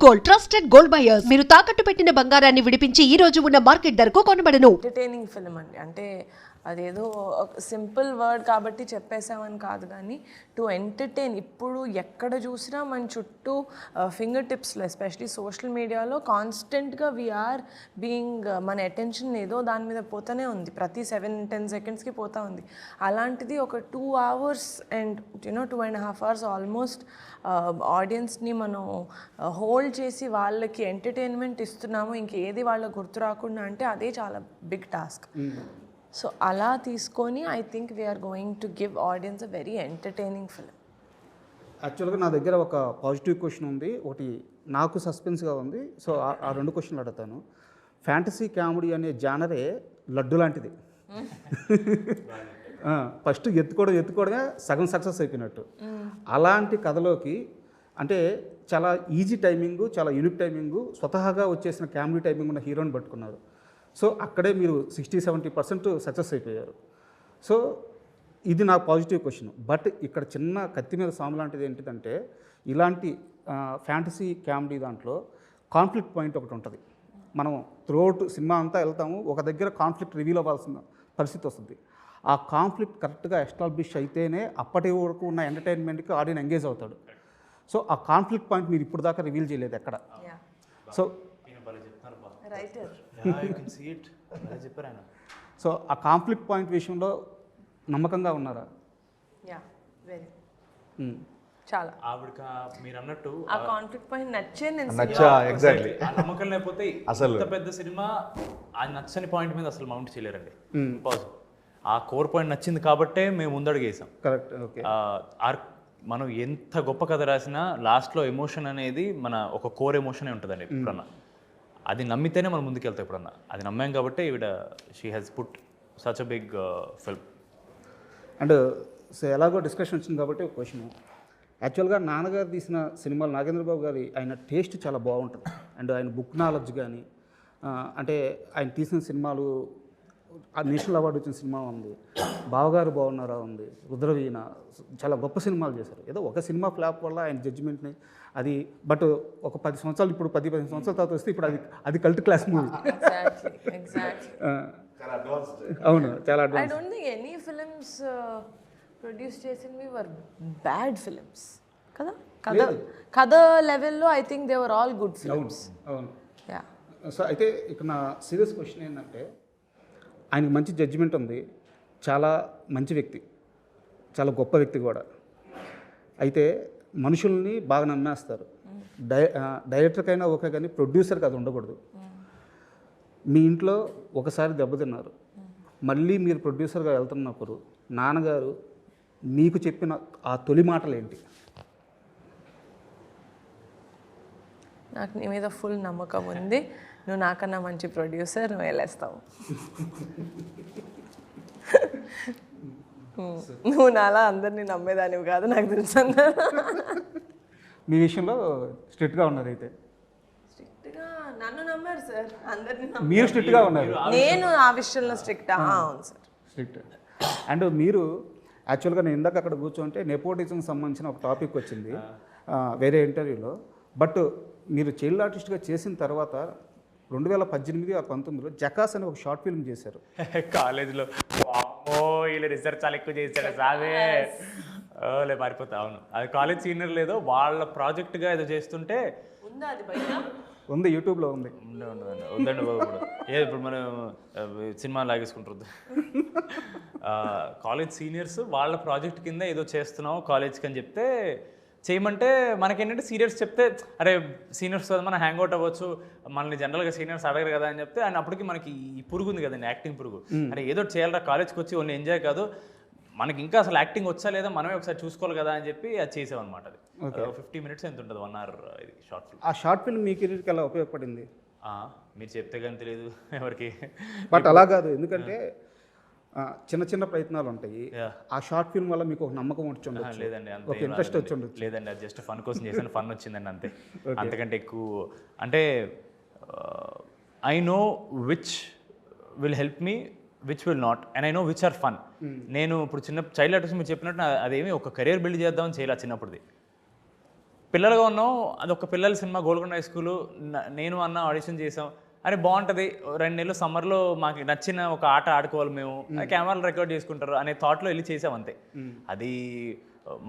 Gold, trusted gold buyers. మీరు తాకట్టు పెట్టిన బంగారాన్ని విడిపించి ఈ రోజు ఉన్న మార్కెట్ ధరకు కొనబడను. ఎంటర్టైనింగ్ ఫిల్మ్ అండి. అంటే అదేదో సింపుల్ వర్డ్ కాబట్టి చెప్పేసామని కాదు, కానీ టు ఎంటర్టైన్. ఇప్పుడు ఎక్కడ చూసినా మన చుట్టూ ఫింగర్ టిప్స్లో, ఎస్పెషలీ సోషల్ మీడియాలో కాన్స్టెంట్గా వీఆర్ బీయింగ్, మన అటెన్షన్ ఏదో దాని మీద పోతూనే ఉంది. ప్రతి 7-10 సెకండ్స్కి పోతూ ఉంది. అలాంటిది ఒక 2 hours అండ్ 2.5 hours ఆల్మోస్ట్ ఆడియన్స్ని మనం హోల్డ్ చేసి వాళ్ళకి ఎంటర్టైన్మెంట్ ఇస్తున్నాము, ఇంకేది వాళ్ళకి గుర్తు రాకుండా అంటే అదే చాలా బిగ్ టాస్క్. సో అలా తీసుకొని I think we are going to give audience a very entertaining film. యాక్చువల్గా నా దగ్గర ఒక పాజిటివ్ క్వశ్చన్ ఉంది, ఒకటి నాకు సస్పెన్స్గా ఉంది. సో ఆ 2 క్వశ్చన్లు అడుగుతాను. ఫ్యాంటసీ కామెడీ అనే జానరే లడ్డు లాంటిది. ఫస్ట్ ఎత్తుకోవడమే సగం సక్సెస్ అయిపోయినట్టు. అలాంటి కథలోకి అంటే చాలా ఈజీ టైమింగు, చాలా యూనిక్ టైమింగు, స్వతహాగా వచ్చేసిన కామెడీ టైమింగ్ ఉన్న హీరోని పట్టుకున్నారు. సో అక్కడే మీరు 60-70% సక్సెస్ అయిపోయారు. సో ఇది నా పాజిటివ్ క్వశ్చన్. బట్ ఇక్కడ చిన్న కత్తి మీద సాము లాంటిది ఏంటిదంటే, ఇలాంటి ఫ్యాంటసీ కామెడీ దాంట్లో కాన్ఫ్లిక్ట్ పాయింట్ ఒకటి ఉంటుంది. మనం త్రూఅవుట్ సినిమా అంతా వెళ్తాము, ఒక దగ్గర కాన్ఫ్లిక్ట్ రివీల్ అవ్వాల్సిన పరిస్థితి వస్తుంది. ఆ కాన్ఫ్లిక్ట్ కరెక్ట్గా ఎస్టాబ్లిష్ అయితేనే అప్పటి వరకు ఉన్న ఎంటర్టైన్మెంట్కి ఆడియన్ ఎంగేజ్ అవుతాడు. సో ఆ కాన్ఫ్లిక్ట్ పాయింట్ మీరు ఇప్పుడు దాకా రివీల్ చేయలేదు ఎక్కడ. సో సో ఆ కాన్ఫ్లిక్ట్ పాయింట్ విషయంలో నమ్మకంగా ఉన్నారా? చాలా ఆవిడకి మీరు అన్నట్టు ఆ కాన్ఫ్లిక్ట్ పాయింట్ ఎగ్జాక్ట్లీ. ఆ నమ్మకం లేకపోతే అసలు ఇంత పెద్ద సినిమా ఆ నచ్చని పాయింట్ మీద అసలు మౌంట్ చేయలేరండి. ఆ కోర్ పాయింట్ నచ్చింది కాబట్టే మేము ముందడుగేసాం. కరెక్ట్. ఓకే. మనం ఎంత గొప్ప కథ రాసినా లాస్ట్లో ఎమోషన్ అనేది మన ఒక కోర్ ఎమోషనే ఉంటుందండి ఎప్పుడన్నా. అది నమ్మితేనే మనం ముందుకెళ్తాం ఎప్పుడన్నా. అది నమ్మాం కాబట్టి ఈవిడ she has put such a big film. And so ఎలాగో డిస్కషన్ వచ్చింది కాబట్టి ఒక క్వశ్చన్. యాక్చువల్గా నాన్నగారు తీసిన సినిమాలు, నాగేంద్రబాబు గారి ఆయన టేస్ట్ చాలా బాగుంటుంది. అండ్ ఆయన బుక్ నాలెడ్జ్ కానీ, అంటే ఆయన తీసిన సినిమాలు నేషనల్ అవార్డు వచ్చిన సినిమా ఉంది, బావగారు బాగున్నారా ఉంది, రుద్రవీణ, చాలా గొప్ప సినిమాలు చేశారు. ఏదో ఒక సినిమా ఫ్లాప్ వల్ల ఆయన జడ్జిమెంట్ని అది, బట్ ఒక 10 సంవత్సరాలు, ఇప్పుడు 10-15 సంవత్సరాల తర్వాత వస్తే ఇప్పుడు అది కల్ట్ క్లాస్ మూవీ. అవును, చాలా advance. I don't think any films produce చేసినవి వర్ బ్యాడ్ ఫిలిమ్స్ కదా. కథ లెవెల్లో I think they were all good films. అవును. సో అయితే ఇక్కడ నా సీరియస్ క్వశ్చన్ ఏంటంటే, ఆయనకి మంచి జడ్జిమెంట్ ఉంది, చాలా మంచి వ్యక్తి, చాలా గొప్ప వ్యక్తి కూడా. అయితే మనుషుల్ని బాగా నమ్మేస్తారు. డైరెక్టర్కైనా ఓకే, కానీ ప్రొడ్యూసర్కి అది ఉండకూడదు. మీ ఇంట్లో ఒకసారి దెబ్బతిన్నారు, మళ్ళీ మీరు ప్రొడ్యూసర్గా వెళ్తున్నప్పుడు నాన్నగారు మీకు చెప్పిన ఆ తొలి మాటలు ఏంటి? నాకు నీ మీద ఫుల్ నమ్మకం ఉంది, నువ్వు నాకన్నా మంచి ప్రొడ్యూసర్, నువ్వు వెళ్ళేస్తావు. నువ్వు నాలా అందరినీ నమ్మేదానివి కాదు, నాకు తెలుసు అన్నారు. మీ విషయంలో స్ట్రిక్ట్గా ఉన్నారు. అయితే స్ట్రిక్ట్గా నన్ను నమ్మారు సార్, అందరినీ మీరు స్ట్రిక్ట్గా ఉన్నారు. నేను ఆ విషయంలో స్ట్రిక్ట్. అవును సార్, స్ట్రిక్ట్. అండ్ మీరు యాక్చువల్గా నేను ఇందాక అక్కడ కూర్చోంటే నెపోటిజం సంబంధించిన ఒక టాపిక్ వచ్చింది వేరే ఇంటర్వ్యూలో. బట్ మీరు చైల్డ్ ఆర్టిస్ట్గా చేసిన తర్వాత 2018-19లో జకాస్ అని ఒక షార్ట్ ఫిల్మ్ చేశారు కాలేజీలో. వీళ్ళు రీసెర్చ్ చాలా ఎక్కువ చేశాడు సావే మారిపోతా. అవును, అది కాలేజ్ సీనియర్ లేదో వాళ్ళ ప్రాజెక్ట్గా ఏదో చేస్తుంటే ఉందా అది బయట? ఉంది, యూట్యూబ్లో ఉంది. ఉందండి బాబు. ఇప్పుడు ఇప్పుడు మనం సినిమా లాగేసుకుంటుంది. కాలేజ్ సీనియర్స్ వాళ్ళ ప్రాజెక్ట్ కింద ఏదో చేస్తున్నావు కాలేజ్కి అని చెప్తే చేయమంటే, మనకేంటంటే సీనియర్స్ చెప్తే అరే సీనియర్స్ కదా మనం హ్యాంగ్ అవుట్ అవ్వచ్చు, మనల్ని జనరల్గా సీనియర్స్ అడగరు కదా అని చెప్తే, అండ్ అప్పటికి మనకి ఈ పురుగు ఉంది కదండి, యాక్టింగ్ పురుగు. అరే ఏదో చేయాలరా కాలేజ్కి వచ్చి ఓన్లీ ఎంజాయ్ కాదు, మనకి ఇంకా అసలు యాక్టింగ్ వచ్చా లేదా మనమే ఒకసారి చూసుకోవాలి కదా అని చెప్పి అది చేసామన్నమాట. అది 50 minutes ఎంత ఉంటుంది, 1 hour ఇది షార్ట్ ఫిల్మ్. ఆ షార్ట్ ఫిల్మ్ మీ కెరీర్కి ఎలా ఉపయోగపడింది? మీరు చెప్తే కానీ తెలియదు ఎవరికి. బట్ అలా కాదు, ఎందుకంటే చిన్న చిన్న ప్రయత్నాలు ఉంటాయి. ఆ షార్ట్ ఫిల్మ్ వల్ల మీకు ఒక నమ్మకం వచ్చి ఉండొచ్చు. లేదండి, ఒక ఇంట్రెస్ట్ వచ్చి ఉండొచ్చు. లేదండి, అది జస్ట్ ఫన్ కోసం చేసిన ఫన్ వచ్చిందండి అంతే. అంతకంటే ఎక్కువ అంటే I know which will help me, which will not, and I know which are fun. నేను ఇప్పుడు చిన్న చైల్డ్ ఆర్టిస్ట్ మీరు చెప్పినట్టు అదేమి ఒక కెరీర్ బిల్డ్ చేద్దామని చేయాలి చిన్నప్పుడుది. పిల్లలుగా ఉన్నాం, అదొక పిల్లల సినిమా గోల్కొండ హై స్కూలు, నేను అన్న ఆడిషన్ చేసాం, అరే బాగుంటుంది 2 నెలలు సమ్మర్లో మాకు నచ్చిన ఒక ఆట ఆడుకోవాలి మేము, కెమెరాలు రికార్డ్ చేసుకుంటారు అనే థాట్లో వెళ్ళి చేసాం అంతే. అది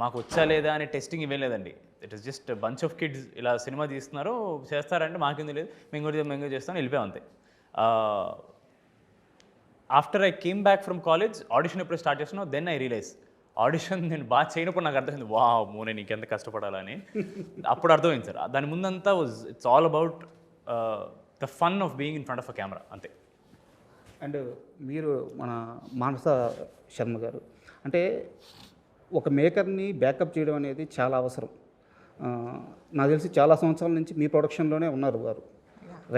మాకు వచ్చా లేదా అనే టెస్టింగ్ ఇవేం లేదండి. It is just bunch of kids ఇలా సినిమా తీస్తున్నారు చేస్తారంటే మాకేం తెలియదు, మేము చేస్తాం వెళ్ళిపోయాం అంతే. After I came back from college audition ఎప్పుడు స్టార్ట్ చేస్తున్నావు, దెన్ ఐ రియలైజ్ ఆడిషన్ నేను బాగా చేయనప్పుడు నాకు అర్థమైంది, వా మోనే నీకెంత కష్టపడాలని. అప్పుడు అర్థమైంది సార్. దాని ముందంతా it's all about the fun of being in front of a camera అంతే. అండ్ మీరు మన మానస శర్మ గారు అంటే ఒక మేకర్ని బ్యాకప్ చేయడం అనేది చాలా అవసరం. నాకు తెలిసి చాలా సంవత్సరాల నుంచి మీ ప్రొడక్షన్లోనే ఉన్నారు వారు,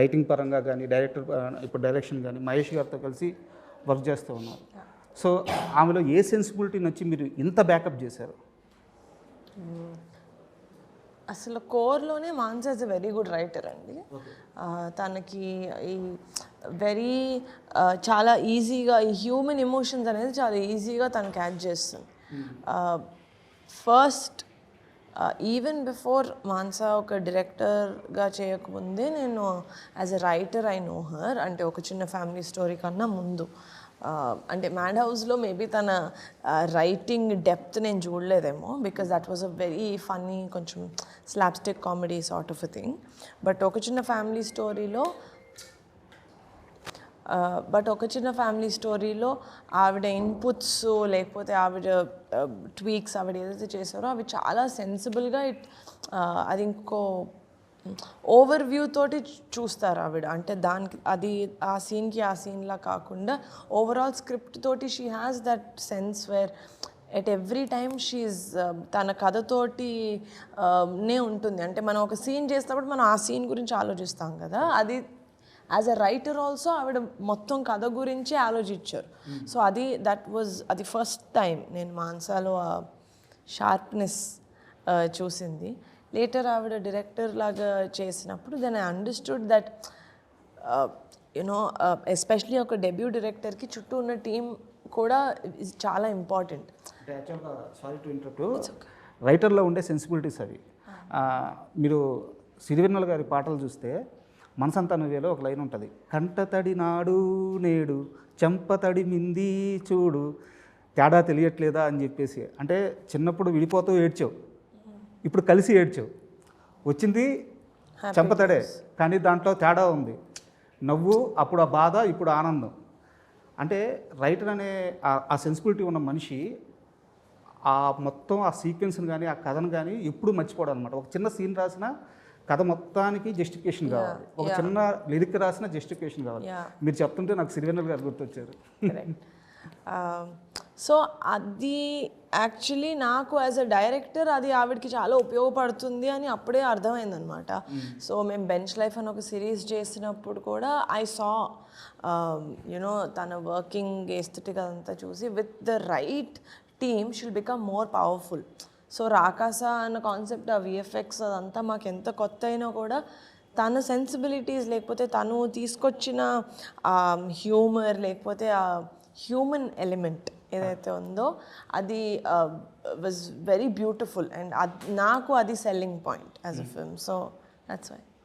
రైటింగ్ పరంగా కానీ డైరెక్టర్ ఇప్పుడు డైరెక్షన్ కానీ మహేష్ గారితో కలిసి వర్క్ చేస్తూ ఉన్నారు. సో ఆమెలో ఏ సెన్సిబిలిటీ నచ్చి మీరు ఇంత బ్యాకప్ చేశారు? అసలు కోర్లోనే మాన్స is a very good writer అండి. తనకి ఈ వెరీ చాలా ఈజీగా ఈ హ్యూమన్ ఎమోషన్స్ అనేది చాలా ఈజీగా తను క్యాచ్ చేస్తుంది. ఫస్ట్ ఈవెన్ బిఫోర్ మాన్స ఒక డైరెక్టర్గా చేయకముందే నేను as a writer I know her. అంటే ఒక చిన్న ఫ్యామిలీ స్టోరీ కన్నా ముందు అంటే మ్యాడ్ హౌస్లో మేబీ తన రైటింగ్ డెప్త్ నేను చూడలేదేమో, because that was a very funny కొంచెం slapstick comedy sort of a thing. But ఒక చిన్న ఫ్యామిలీ స్టోరీలో ఆవిడ ఇన్పుట్స్ లేకపోతే ఆవిడ ట్వీక్స్ ఆవిడ ఏదైతే చేశారో అవి చాలా సెన్సిబుల్గా అది ఇంకో ఓవర్ వ్యూ తోటి చూస్తారు ఆవిడ. అంటే దానికి అది ఆ సీన్లా కాకుండా ఓవరాల్ స్క్రిప్ట్ తోటి she has that sense where at every time she తన కథతోటి నే ఉంటుంది. అంటే మనం ఒక సీన్ చేసినప్పుడు మనం ఆ సీన్ గురించి ఆలోచిస్తాం కదా, అది యాజ్ అ రైటర్ ఆల్సో ఆవిడ మొత్తం కథ గురించి ఆలోచించారు. సో అది ఫస్ట్ టైం నేను మాన్సాలో ఆ షార్ప్నెస్ చూసింది. లేటర్ ఆవిడ డైరెక్టర్ లాగా చేసినప్పుడు then I understood that you know especially ఒక డెబ్యూ డైరెక్టర్కి చుట్టూ ఉన్న టీం కూడా చాలా ఇంపార్టెంట్. అంటే యాక్చువల్గా సారీ టు ఇంటరప్ట్, రైటర్లో ఉండే సెన్సిబిలిటీస్ అవి. మీరు సిరివెన్నెల గారి పాటలు చూస్తే మనసంతా నువ్వేలో ఒక లైన్ ఉంటుంది, కంటతడి నాడు నేడు చెంపతడి మింది చూడు తేడా తెలియట్లేదా అని చెప్పేసి. అంటే చిన్నప్పుడు విడిపోతూ ఏడ్చావు, ఇప్పుడు కలిసి ఏడ్చావు, వచ్చింది చెంపతడే కానీ దాంట్లో తేడా ఉంది, నవ్వు అప్పుడు ఆ బాధ ఇప్పుడు ఆనందం. అంటే రైటర్ అనే ఆ సెన్సిబిలిటీ ఉన్న మనిషి ఆ మొత్తం ఆ సీక్వెన్స్ని కానీ ఆ కథను కానీ ఎప్పుడు మర్చిపోవడం అనమాట. ఒక చిన్న సీన్ రాసిన కథ మొత్తానికి జస్టిఫికేషన్ కావాలి, ఒక చిన్న లిరిక్ రాసిన జస్టిఫికేషన్ కావాలి. మీరు చెప్తుంటే నాకు సిరివెన్నెల గారు గుర్తొచ్చారు. సో అది యాక్చువల్లీ నాకు యాజ్ అ డైరెక్టర్ అది ఆవిడకి చాలా ఉపయోగపడుతుంది అని అప్పుడే అర్థమైందనమాట. సో మేము బెంచ్ లైఫ్ అని ఒక సిరీస్ చేసినప్పుడు కూడా ఐ సా యునో తన వర్కింగ్ ఎస్థెటిక్ అదంతా చూసి with the right team she'll become more powerful. So రాకాస అన్న కాన్సెప్ట్ ఆ విఎఫ్ఎక్స్ అదంతా మాకు ఎంత కొత్త అయినా కూడా తన సెన్సిబిలిటీస్ లేకపోతే తను తీసుకొచ్చిన హ్యూమర్ లేకపోతే ఆ హ్యూమన్ ఎలిమెంట్ ఏదైతే ఉందో అది వాజ్ వెరీ బ్యూటిఫుల్ అండ్ నాకు అది selling point as a film. So that's why.